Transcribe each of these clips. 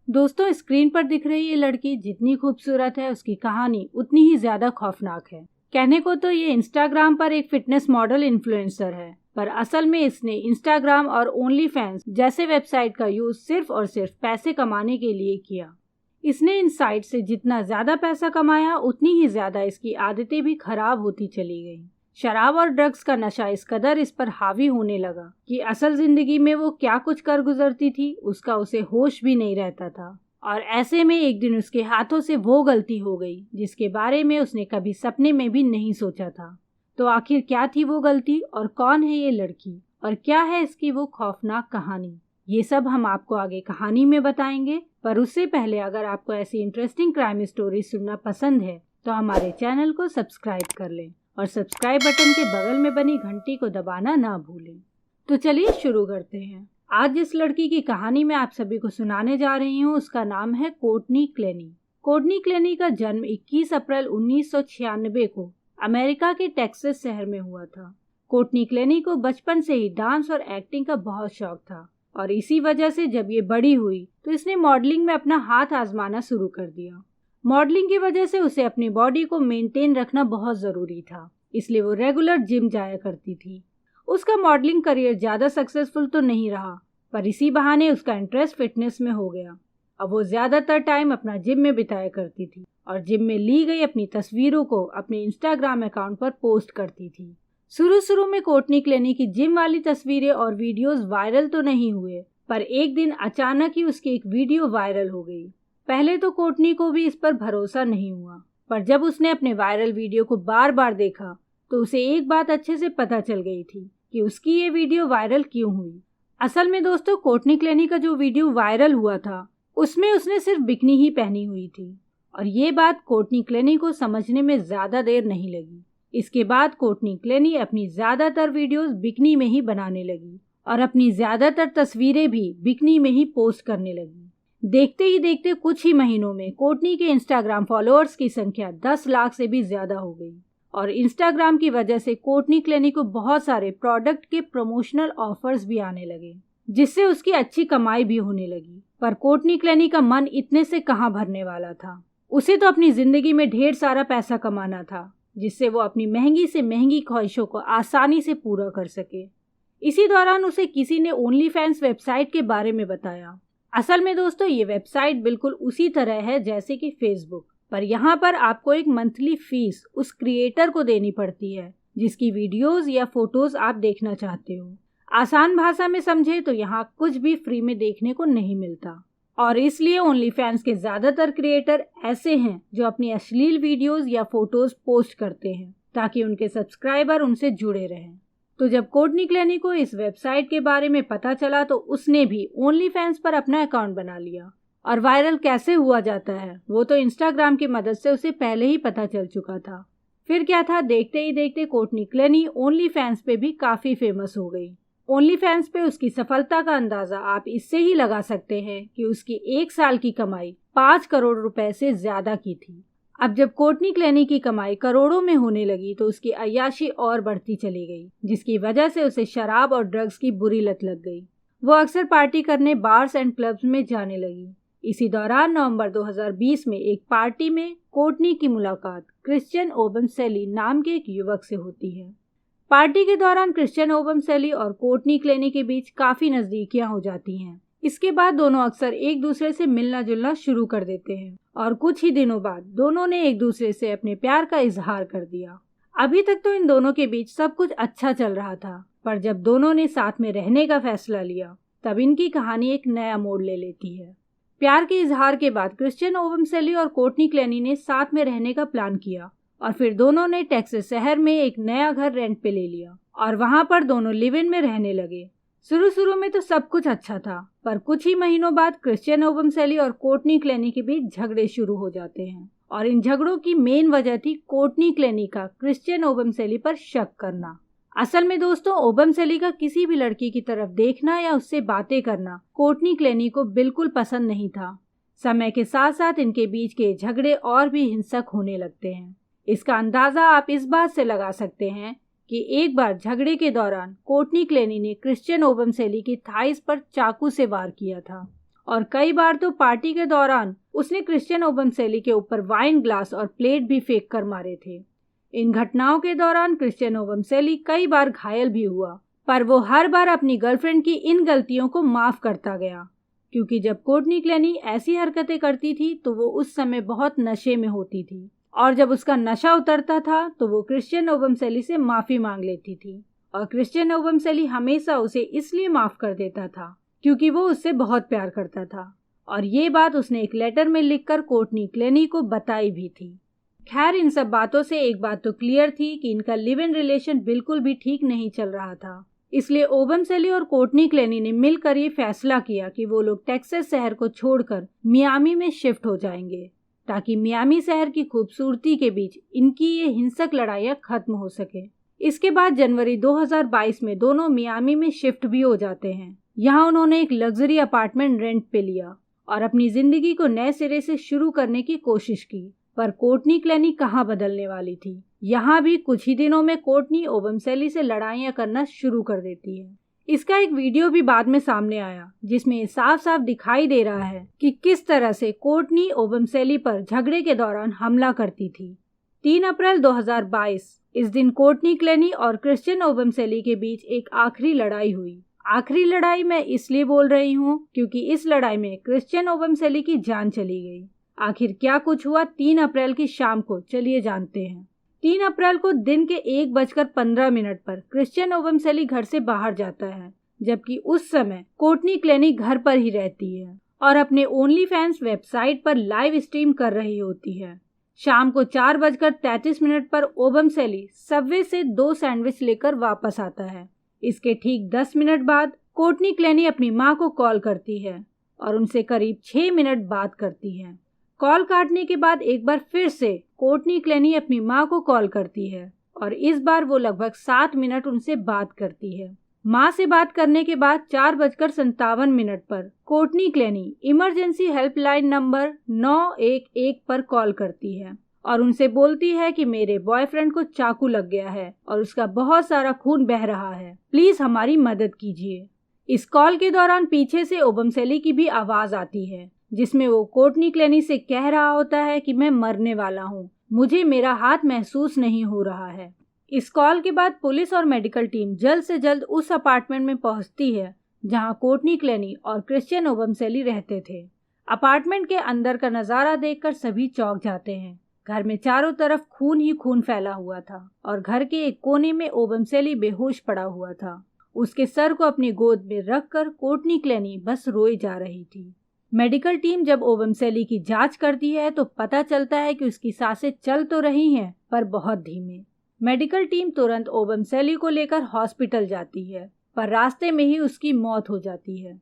दोस्तों, स्क्रीन पर दिख रही ये लड़की जितनी खूबसूरत है, उसकी कहानी उतनी ही ज्यादा खौफनाक है। कहने को तो ये इंस्टाग्राम पर एक फिटनेस मॉडल इन्फ्लुएंसर है, पर असल में इसने इंस्टाग्राम और ओनली फैंस जैसे वेबसाइट का यूज सिर्फ और सिर्फ पैसे कमाने के लिए किया। इसने इन साइट से जितना ज्यादा पैसा कमाया, उतनी ही ज्यादा इसकी आदतें भी खराब होती चली गईं। शराब और ड्रग्स का नशा इस कदर इस पर हावी होने लगा कि असल जिंदगी में वो क्या कुछ कर गुजरती थी, उसका उसे होश भी नहीं रहता था। और ऐसे में एक दिन उसके हाथों से वो गलती हो गई जिसके बारे में उसने कभी सपने में भी नहीं सोचा था। तो आखिर क्या थी वो गलती, और कौन है ये लड़की, और क्या है इसकी वो खौफनाक कहानी, ये सब हम आपको आगे कहानी में बताएंगे। पर उससे पहले अगर आपको ऐसी इंटरेस्टिंग क्राइम स्टोरी सुनना पसंद है तो हमारे चैनल को सब्सक्राइब कर लें और सब्सक्राइब बटन के बगल में बनी घंटी को दबाना ना भूलें। तो चलिए शुरू करते हैं। आज जिस लड़की की कहानी मैं आप सभी को सुनाने जा रही हूँ, उसका नाम है कोर्टनी क्लेनी। कोर्टनी क्लेनी का जन्म 21 अप्रैल 1996 को अमेरिका के टेक्सास शहर में हुआ था। कोर्टनी क्लेनी को बचपन से ही डांस और एक्टिंग का बहुत शौक था, और इसी वजह से जब ये बड़ी हुई तो इसने मॉडलिंग में अपना हाथ आजमाना शुरू कर दिया। मॉडलिंग की वजह से उसे अपनी बॉडी को मेंटेन रखना बहुत ज़रूरी था, इसलिए वो रेगुलर जिम जाया करती थी। उसका मॉडलिंग करियर ज़्यादा सक्सेसफुल तो नहीं रहा, पर इसी बहाने उसका इंटरेस्ट फिटनेस में हो गया। अब वो ज़्यादातर टाइम अपना जिम में बिताया करती थी और जिम में ली गई अपनी तस्वीरों को अपने इंस्टाग्राम अकाउंट पर पोस्ट करती थी। शुरू में कोर्टनी क्लेनी की जिम वाली तस्वीरें और वीडियोस वायरल तो नहीं हुए, पर एक दिन अचानक ही उसकी एक वीडियो वायरल हो गई। पहले तो कोर्टनी को भी इस पर भरोसा नहीं हुआ, पर जब उसने अपने वायरल वीडियो को बार बार देखा तो उसे एक बात अच्छे से पता चल गई थी कि उसकी ये वीडियो वायरल क्यों हुई। असल में दोस्तों, कोर्टनी क्लेनी का जो वीडियो वायरल हुआ था उसमें उसने सिर्फ बिकनी ही पहनी हुई थी, और ये बात कोर्टनी क्लेनी को समझने में ज्यादा देर नहीं लगी। इसके बाद कोर्टनी क्लेनी अपनी ज्यादातर वीडियोस बिकनी में ही बनाने लगी और अपनी ज्यादातर तस्वीरें भी बिकनी में ही पोस्ट करने लगी। देखते ही देखते कुछ ही महीनों में कोर्टनी के इंस्टाग्राम फॉलोअर्स की संख्या 10 लाख से भी ज्यादा हो गई, और इंस्टाग्राम की वजह से कोर्टनी क्लेनी को बहुत सारे प्रोडक्ट के प्रमोशनल ऑफर्स भी आने लगे, जिससे उसकी अच्छी कमाई भी होने लगी। पर कोर्टनी क्लेनी का मन इतने से कहाँ भरने वाला था। उसे तो अपनी जिंदगी में ढेर सारा पैसा कमाना था, जिससे वो अपनी महंगी से महंगी ख्वाहिशों को आसानी से पूरा कर सके। इसी दौरान उसे किसी ने ओनली फैंस वेबसाइट के बारे में बताया। असल में दोस्तों, ये वेबसाइट बिल्कुल उसी तरह है जैसे कि फेसबुक, पर यहाँ पर आपको एक मंथली फीस उस क्रिएटर को देनी पड़ती है जिसकी वीडियोस या फोटोज आप देखना चाहते हो। आसान भाषा में समझे तो यहाँ कुछ भी फ्री में देखने को नहीं मिलता, और इसलिए ओनली फैंस के ज्यादातर क्रिएटर ऐसे हैं जो अपनी अश्लील वीडियोस या फोटोज पोस्ट करते हैं ताकि उनके सब्सक्राइबर उनसे जुड़े रहें। तो जब कोर्टनी क्लेनी को इस वेबसाइट के बारे में पता चला तो उसने भी ओनली फैंस पर अपना अकाउंट बना लिया। और वायरल कैसे हुआ जाता है वो तो इंस्टाग्राम की मदद से उसे पहले ही पता चल चुका था। फिर क्या था, देखते ही देखते कोर्टनी क्लेनी ओनली फैंस पे भी काफी फेमस हो गई। ओनली फैंस पे उसकी सफलता का अंदाजा आप इससे ही लगा सकते हैं कि उसकी एक साल की कमाई 5 करोड़ रुपए से ज्यादा की थी। अब जब कोर्टनी क्लेनी की कमाई करोड़ों में होने लगी तो उसकी अय्याशी और बढ़ती चली गई, जिसकी वजह से उसे शराब और ड्रग्स की बुरी लत लग गई। वो अक्सर पार्टी करने बार्स एंड क्लब्स में जाने लगी। इसी दौरान नवंबर 2020 में एक पार्टी में कोर्टनी की मुलाकात क्रिश्चियन ओबमसेली नाम के एक युवक से होती है। पार्टी के दौरान क्रिश्चियन ओबमसेली और कोर्टनी क्लेनी के बीच काफी नजदीकियां हो जाती हैं। इसके बाद दोनों अक्सर एक दूसरे से मिलना जुलना शुरू कर देते हैं, और कुछ ही दिनों बाद दोनों ने एक दूसरे से अपने प्यार का इजहार कर दिया। अभी तक तो इन दोनों के बीच सब कुछ अच्छा चल रहा था, पर जब दोनों ने साथ में रहने का फैसला लिया तब इनकी कहानी एक नया मोड़ ले लेती है। प्यार के इजहार के बाद क्रिश्चियन ओबमसेली और कोर्टनी क्लेनी ने साथ में रहने का प्लान किया, और फिर दोनों ने टेक्सास शहर में एक नया घर रेंट पे ले लिया और वहां पर दोनों लिव इन में रहने लगे। शुरू में तो सब कुछ अच्छा था, पर कुछ ही महीनों बाद क्रिश्चियन ओबमसेली और कोर्टनी क्लेनी के बीच झगड़े शुरू हो जाते हैं, और इन झगड़ों की मेन वजह थी कोर्टनी क्लेनी का क्रिश्चियन ओबमसेली पर शक करना। असल में दोस्तों, ओबमसेली का किसी भी लड़की की तरफ देखना या उससे बातें करना कोर्टनी क्लेनी को बिल्कुल पसंद नहीं था। समय के साथ साथ इनके बीच के झगड़े और भी हिंसक होने लगते हैं। इसका अंदाजा आप इस बात से लगा सकते हैं कि एक बार झगड़े के दौरान कोर्टनी क्लेनी ने क्रिश्चियन ओबमसेली की थाइस पर चाकू से वार किया था, और कई बार तो पार्टी के दौरान उसने क्रिश्चियन ओबमसेली के ऊपर वाइन ग्लास और प्लेट भी फेंक कर मारे थे। इन घटनाओं के दौरान क्रिश्चियन ओबमसेली कई बार घायल भी हुआ, पर वो हर बार अपनी गर्लफ्रेंड की इन गलतियों को माफ करता गया, क्योंकि जब कोर्टनी क्लेनी ऐसी हरकतें करती थी तो वो उस समय बहुत नशे में होती थी, और जब उसका नशा उतरता था तो वो क्रिश्चियन ओबमसेली से माफी मांग लेती थी, और क्रिश्चियन ओबमसेली हमेशा उसे इसलिए माफ कर देता था क्योंकि वो उससे बहुत प्यार करता था, और ये बात उसने एक लेटर में लिखकर कोर्टनी क्लेनी को बताई भी थी। खैर, इन सब बातों से एक बात तो क्लियर थी कि इनका लिव इन रिलेशन बिल्कुल भी ठीक नहीं चल रहा था। इसलिए ओबमसेली और कोर्टनी क्लेनी ने मिलकर ये फैसला किया कि वो लोग टेक्सास शहर को छोड़कर मियामी में शिफ्ट हो जाएंगे, ताकि मियामी शहर की खूबसूरती के बीच इनकी ये हिंसक लड़ाइयाँ खत्म हो सके। इसके बाद जनवरी 2022 में दोनों मियामी में शिफ्ट भी हो जाते हैं। यहाँ उन्होंने एक लग्जरी अपार्टमेंट रेंट पे लिया और अपनी जिंदगी को नए सिरे से शुरू करने की कोशिश की। पर कोर्टनी क्लेनी कहाँ बदलने वाली थी। यहाँ भी कुछ ही दिनों में कोर्टनी ओबमसेली से लड़ाइयाँ करना शुरू कर देती है। इसका एक वीडियो भी बाद में सामने आया, जिसमें ये साफ साफ दिखाई दे रहा है कि किस तरह से कोर्टनी ओबमसेली पर झगड़े के दौरान हमला करती थी। 3 अप्रैल 2022 इस दिन कोर्टनी क्लेनी और क्रिश्चियन ओबमसेली के बीच एक आखिरी लड़ाई हुई। आखिरी लड़ाई मैं इसलिए बोल रही हूँ क्योंकि इस लड़ाई में क्रिश्चियन ओबमसेली की जान चली गई। आखिर क्या कुछ हुआ 3 अप्रैल की शाम को, चलिए जानते हैं। 3 अप्रैल को दिन के 1:15 पर क्रिश्चियन ओबमसेली घर से बाहर जाता है, जबकि उस समय कोर्टनी क्लेनी घर पर ही रहती है और अपने ओनली फैंस वेबसाइट पर लाइव स्ट्रीम कर रही होती है। शाम को 4:33 पर ओबमसेली सबवे से 2 सैंडविच लेकर वापस आता है। इसके ठीक 10 मिनट बाद कोर्टनी क्लेनी अपनी माँ को कॉल करती है और उनसे करीब 6 मिनट बात करती है। कॉल काटने के बाद एक बार फिर से कोर्टनी क्लेनी अपनी माँ को कॉल करती है और इस बार वो लगभग 7 मिनट उनसे बात करती है। माँ से बात करने के बाद 4:57 पर कोर्टनी क्लेनी इमरजेंसी हेल्पलाइन नंबर 911 पर कॉल करती है और उनसे बोलती है कि मेरे बॉयफ्रेंड को चाकू लग गया है और उसका बहुत सारा खून बह रहा है, प्लीज हमारी मदद कीजिए। इस कॉल के दौरान पीछे से ओबमसेली की भी आवाज आती है, जिसमें वो कोर्टनी क्लेनी से कह रहा होता है कि मैं मरने वाला हूँ, मुझे मेरा हाथ महसूस नहीं हो रहा है। इस कॉल के बाद पुलिस और मेडिकल टीम जल्द से जल्द उस अपार्टमेंट में पहुंचती है जहां कोर्टनी क्लेनी और क्रिश्चियन ओबमसेली रहते थे। अपार्टमेंट के अंदर का नजारा देखकर सभी चौंक जाते हैं। घर में चारों तरफ खून ही खून फैला हुआ था और घर के एक कोने में ओबमसेली बेहोश पड़ा हुआ था। उसके सर को अपनी गोद में रखकर कोर्टनी क्लेनी बस रोई जा रही थी। मेडिकल टीम जब ओबमसेली की जांच करती है तो पता चलता है कि उसकी सांसें चल तो रही हैं, पर बहुत धीमे। मेडिकल टीम तुरंत ओबमसेली को लेकर हॉस्पिटल जाती है, पर रास्ते में ही उसकी मौत हो जाती है।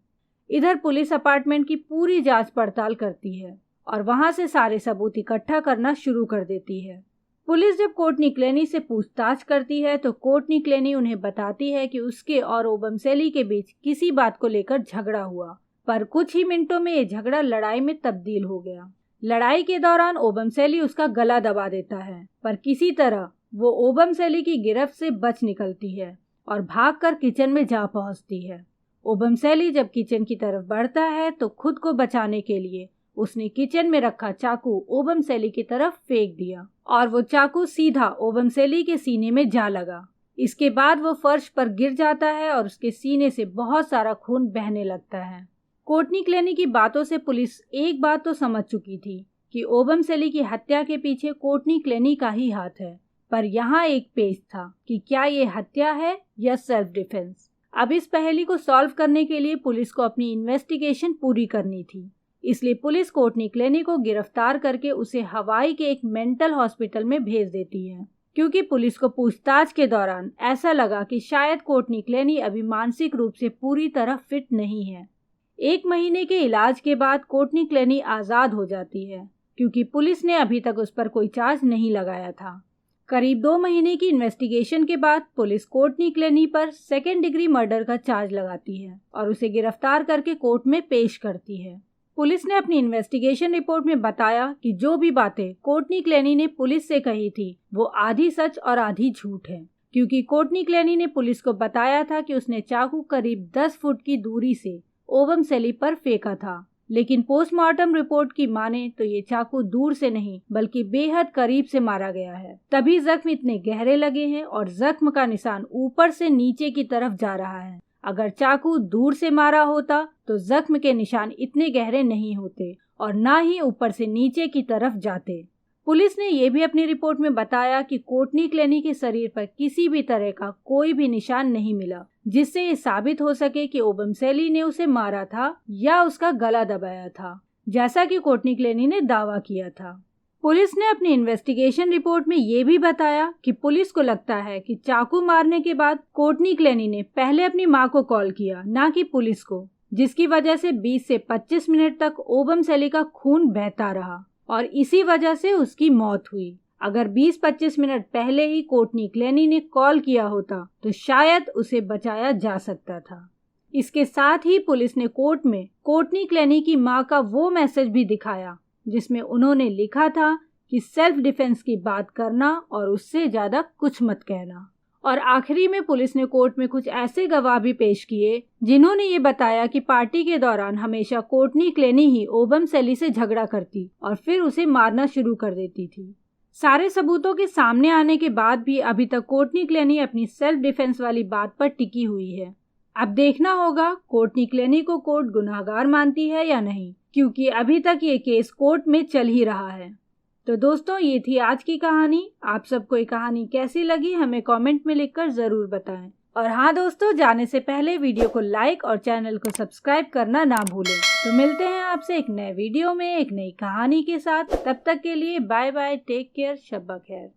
इधर पुलिस अपार्टमेंट की पूरी जांच पड़ताल करती है और वहां से सारे सबूत इकट्ठा करना शुरू कर देती है। पुलिस जब कोर्टनी क्लेनी से पूछताछ करती है तो कोर्टनी क्लेनी उन्हें बताती है कि उसके और ओबमसेली के बीच किसी बात को लेकर झगड़ा हुआ, पर कुछ ही मिनटों में ये झगड़ा लड़ाई में तब्दील हो गया। लड़ाई के दौरान ओबमसेली उसका गला दबा देता है, पर किसी तरह वो ओबमसेली की गिरफ्त से बच निकलती है और भागकर किचन में जा पहुंचती है। ओबमसेली जब किचन की तरफ बढ़ता है तो खुद को बचाने के लिए उसने किचन में रखा चाकू ओबमसेली की तरफ फेंक दिया और वो चाकू सीधा ओबमसेली के सीने में जा लगा। इसके बाद वो फर्श पर गिर जाता है और उसके सीने से बहुत सारा खून बहने लगता है। कोर्टनी क्लेनी की बातों से पुलिस एक बात तो समझ चुकी थी कि ओबमसेली की हत्या के पीछे कोर्टनी क्लेनी का ही हाथ है, पर यहाँ एक पेच था कि क्या ये हत्या है या सेल्फ डिफेंस। अब इस पहेली को सॉल्व करने के लिए पुलिस को अपनी इन्वेस्टिगेशन पूरी करनी थी, इसलिए पुलिस कोर्टनी क्लेनी को गिरफ्तार करके उसे हवाई के एक मेंटल हॉस्पिटल में भेज देती है, क्योंकि पुलिस को पूछताछ के दौरान ऐसा लगा कि शायद कोर्टनी क्लेनी अभी मानसिक रूप से पूरी तरह फिट नहीं है। 1 महीने के इलाज के बाद कोर्टनी क्लेनी आज़ाद हो जाती है, क्योंकि पुलिस ने अभी तक उस पर कोई चार्ज नहीं लगाया था। करीब 2 महीने की इन्वेस्टिगेशन के बाद पुलिस कोर्टनी क्लेनी पर 2nd डिग्री मर्डर का चार्ज लगाती है और उसे गिरफ्तार करके कोर्ट में पेश करती है। पुलिस ने अपनी इन्वेस्टिगेशन रिपोर्ट में बताया कि जो भी बातें कोर्टनी क्लेनी ने पुलिस से कही थी वो आधी सच और आधी झूठ है, क्योंकि कोर्टनी क्लेनी ने पुलिस को बताया था कि उसने चाकू करीब 10 फुट की दूरी से ओबमसेली पर फेंका था लेकिन पोस्टमार्टम रिपोर्ट की माने तो ये चाकू दूर से नहीं बल्कि बेहद करीब से मारा गया है, तभी जख्म इतने गहरे लगे हैं और जख्म का निशान ऊपर से नीचे की तरफ जा रहा है। अगर चाकू दूर से मारा होता तो जख्म के निशान इतने गहरे नहीं होते और ना ही ऊपर से नीचे की तरफ जाते। पुलिस ने यह भी अपनी रिपोर्ट में बताया कि कोर्टनी क्लेनी के शरीर पर किसी भी तरह का कोई भी निशान नहीं मिला जिससे ये साबित हो सके कि ओबमसेली ने उसे मारा था या उसका गला दबाया था, जैसा कि कोर्टनी क्लेनी ने दावा किया था। पुलिस ने अपनी इन्वेस्टिगेशन रिपोर्ट में ये भी बताया कि पुलिस को लगता है कि चाकू मारने के बाद कोर्टनी क्लेनी ने पहले अपनी मां को कॉल किया, ना कि पुलिस को, जिसकी वजह से 20 से 25 मिनट तक ओबमसेली का खून बहता रहा और इसी वजह से उसकी मौत हुई। अगर 20-25 मिनट पहले ही कोर्टनी क्लेनी ने कॉल किया होता तो शायद उसे बचाया जा सकता था। इसके साथ ही पुलिस ने कोर्ट में कोर्टनी क्लेनी की मां का वो मैसेज भी दिखाया जिसमें उन्होंने लिखा था कि सेल्फ डिफेंस की बात करना और उससे ज्यादा कुछ मत कहना। और आखिरी में पुलिस ने कोर्ट में कुछ ऐसे गवाह भी पेश किए जिन्होंने ये बताया कि पार्टी के दौरान हमेशा कोर्टनी क्लेनी ही ओबमसेली से झगड़ा करती और फिर उसे मारना शुरू कर देती थी। सारे सबूतों के सामने आने के बाद भी अभी तक कोर्टनी क्लेनी अपनी सेल्फ डिफेंस वाली बात पर टिकी हुई है। अब देखना होगा कोर्टनी क्लेनी को कोर्ट गुनाहगार मानती है या नहीं, क्योंकि अभी तक ये केस कोर्ट में चल ही रहा है। तो दोस्तों, ये थी आज की कहानी। आप सबको ये कहानी कैसी लगी हमें कमेंट में लिखकर जरूर बताएं। और हाँ दोस्तों, जाने से पहले वीडियो को लाइक और चैनल को सब्सक्राइब करना ना भूलें। तो मिलते हैं आपसे एक नए वीडियो में एक नई कहानी के साथ। तब तक के लिए बाय बाय, टेक केयर, शब्बा खैर।